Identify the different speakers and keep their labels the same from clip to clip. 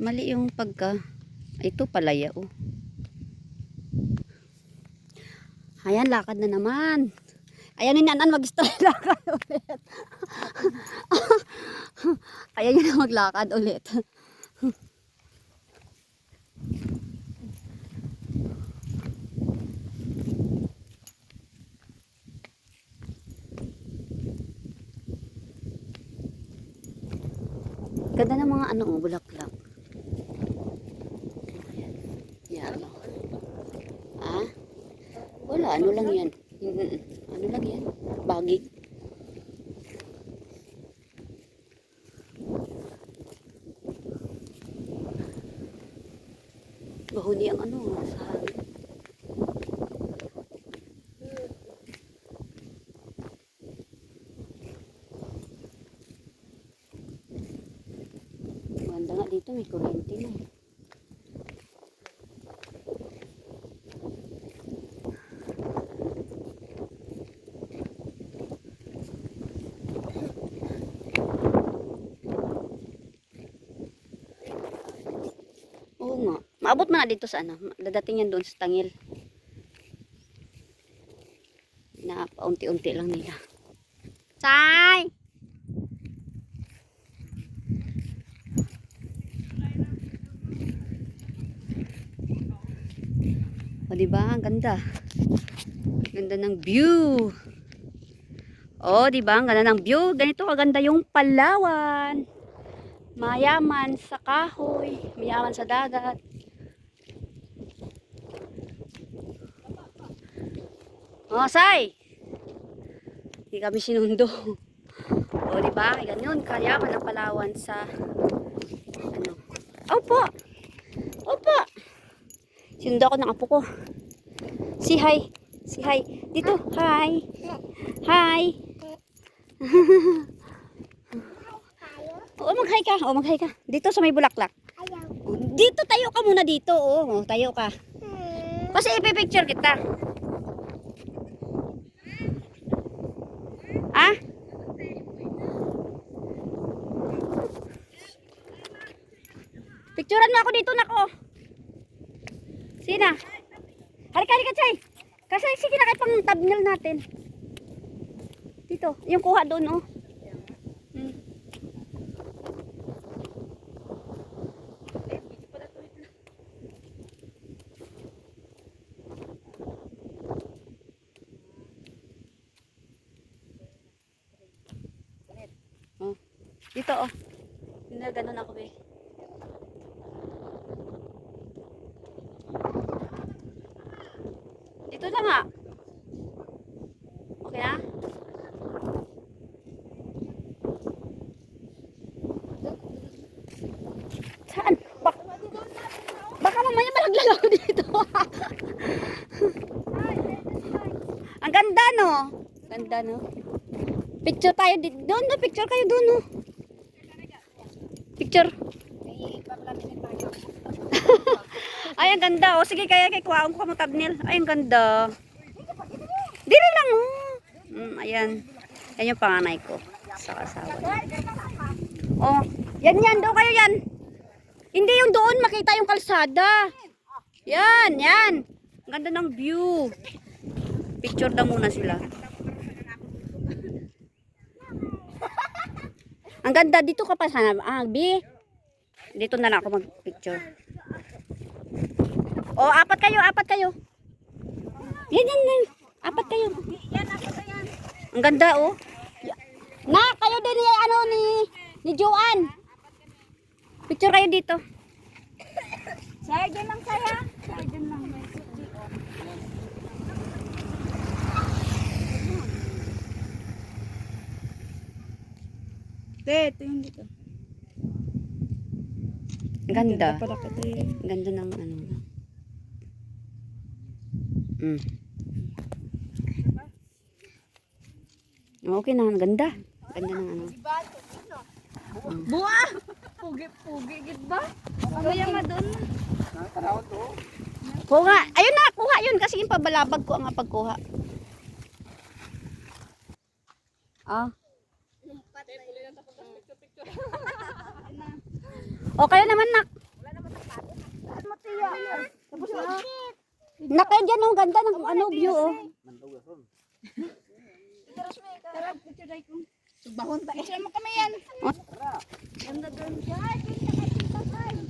Speaker 1: Mali yung pagka. Ito palaya oh. Ayan, lakad na naman. Ayan ni Nanan mag-start lakad ulit. Ayan yun na maglakad ulit. Ganda ng mga ano, bulaklak. Yan. Ah? Wala, ano lang yan. Ano lang yan? Bagig. Bahuni ang ano, sa hangin. Maganda nga dito, may kuryente na. Oo nga. Maabot mo na dito sa ano. Dadating yan doon sa tangil. Na paunti-unti lang nila. Say! O diba? Ang ganda. Ganda ng view. O diba? Ang ganda ng view. Ganito kaganda yung Palawan. Mayaman sa kahoy. Mayaman sa dagat. O, Say! Hindi kami sinundo. O diba? Ganyan. Kayaman ang Palawan sa ano. Opo! Opo! Sinundo ako ng apo ko. Si hi. Si hi. Dito. Hi. Hi. O mag-hi ka. O mag-hi ka. Dito sa may bulaklak. Dito tayo ka muna dito. O tayo ka. Kasi ipipicture kita. Ah? Picturean mo ako dito nako. Sina? Halika, halika, Chay. Kasi sige na kayo pang thumbnail natin. Dito, yung kuha doon, oh. Oh. Dito, oh. Ganun ako, be. Dito na nga. Okay na? Saan? Baka mamaya malaglag ako dito. Ang ganda, no? Ganda, no? Picture tayo dito. Doon, no? Picture kayo doon, no? Picture. Ay, ang ganda. O, sige, kaya kuhaan ko mo thumbnail. Ay, ang ganda. Dili lang, oh. Ayan. Yan yung panganay ko. Sa kasawa. Oh, yan daw kayo yan. Hindi yung doon makita yung kalsada. Yan, yan. Ang ganda ng view. Picture daw muna sila. Ang ganda. Dito ka pa sana. Ah, B. Dito na lang ako mag-picture. Oh, apat kayo. Yan. Apat kayo. Ang ganda, oh. Na, kayo din ni, ano, ni Joanne. Picture kayo dito.
Speaker 2: Saya dyan lang saya. Saya dyan lang. Ito yung dito.
Speaker 1: Ang ganda. Ang ganda ng ano. Okay na, ang ganda. Ganda ng ano.
Speaker 2: Buwa! Pugi, gid ba? Kaya nga doon.
Speaker 1: Kuha. Ayun na, kuha yun. Kasi yung pabalabag ko ang pagkuha. Ah. O, kayo naman, nak. Naka dyan oh, ganda ng ano view oh.
Speaker 2: Tara, picture tayo ko. Bahon ta. Picture mo kami yan. Ganda doon siya. Ay, kita tayo.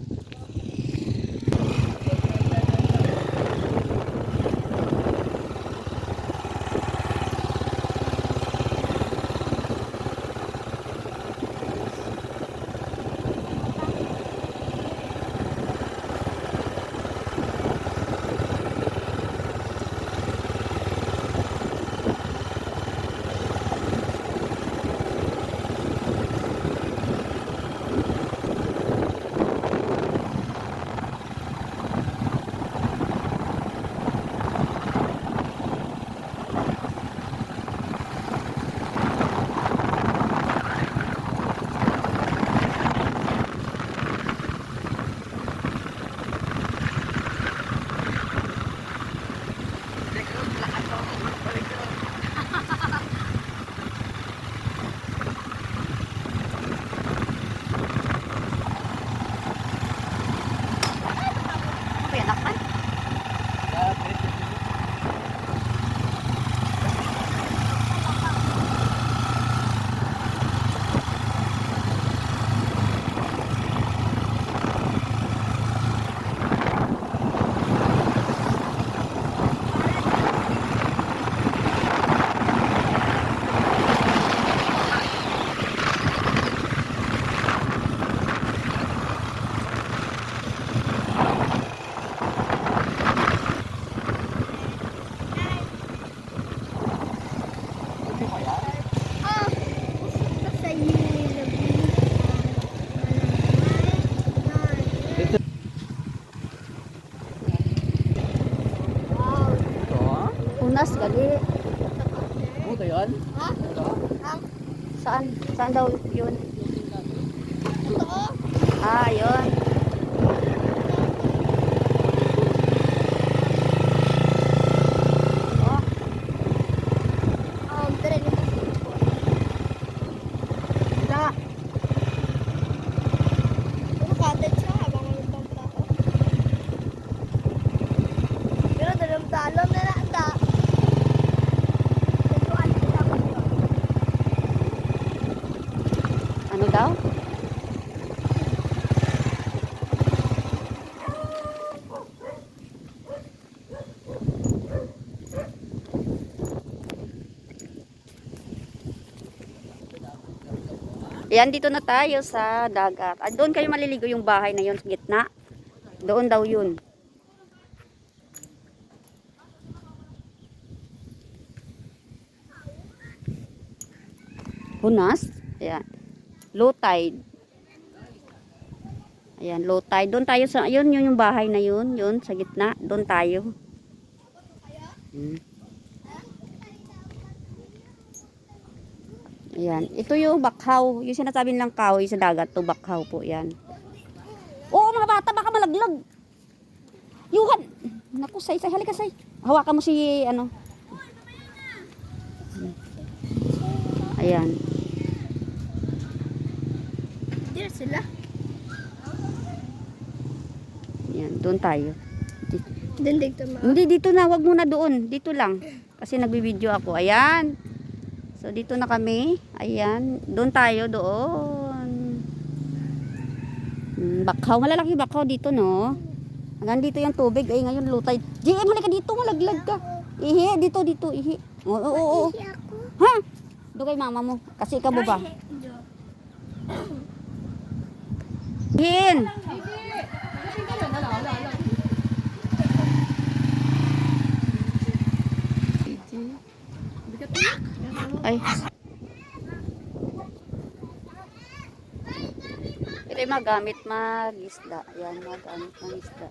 Speaker 1: Pinakman. Unas gali.
Speaker 3: Ito yun?
Speaker 1: Saan? Saan daw yun? Ah, yun. Oh. Wala. Ano daw? Yan, dito na tayo sa dagat. Ah, doon kayo maliligo yung bahay na yun sa gitna. Doon daw yun. Hunas. Ayan. Low tide. Ayan, low tide. Doon tayo sa, yun yung bahay na yun. Yun, sa gitna. Doon tayo. Ayan. Ito yung bakhaw. Yung sinasabi nilang kahoy sa dagat. To bakhaw po. Yan. Oo, mga bata, baka malaglag. Yuhan. Naku, say. Halika, say. Hawakan mo si, ano. Ayan.
Speaker 2: Dito sila.
Speaker 1: Ayan, doon tayo.
Speaker 2: Dito
Speaker 1: Hindi, dito na. Wag muna doon. Dito lang. Kasi nagbibideo ako. Ayan. So, dito na kami. Ayan. Doon tayo, doon. Bakhaw. Malalaki bakhaw dito, no? Hanggang dito yung tubig. Ay, ngayon lutay. GM, halika dito. Malaglag ka. Ihi. Dito. Ihi. Oo. Ha? Doon kay mama mo. Kasi ikaw ba? Ihin. Ay. Ito yung magamit mag-isda. Yan, magamit mag-isda.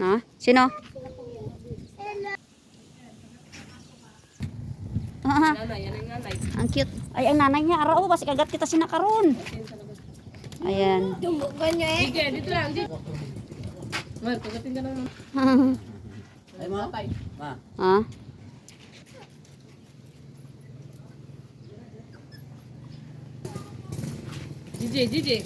Speaker 1: Ha? Sino? Ah, ang cute. Ay, ang nanay niya. Araw, basi kagat kita sinakaron. Ayan.
Speaker 2: Dumbukan nyo eh.
Speaker 3: Sige, dito lang. Mar, kagatin ka naman. Ay, ma? Ma.
Speaker 1: Ha?
Speaker 3: Gigi.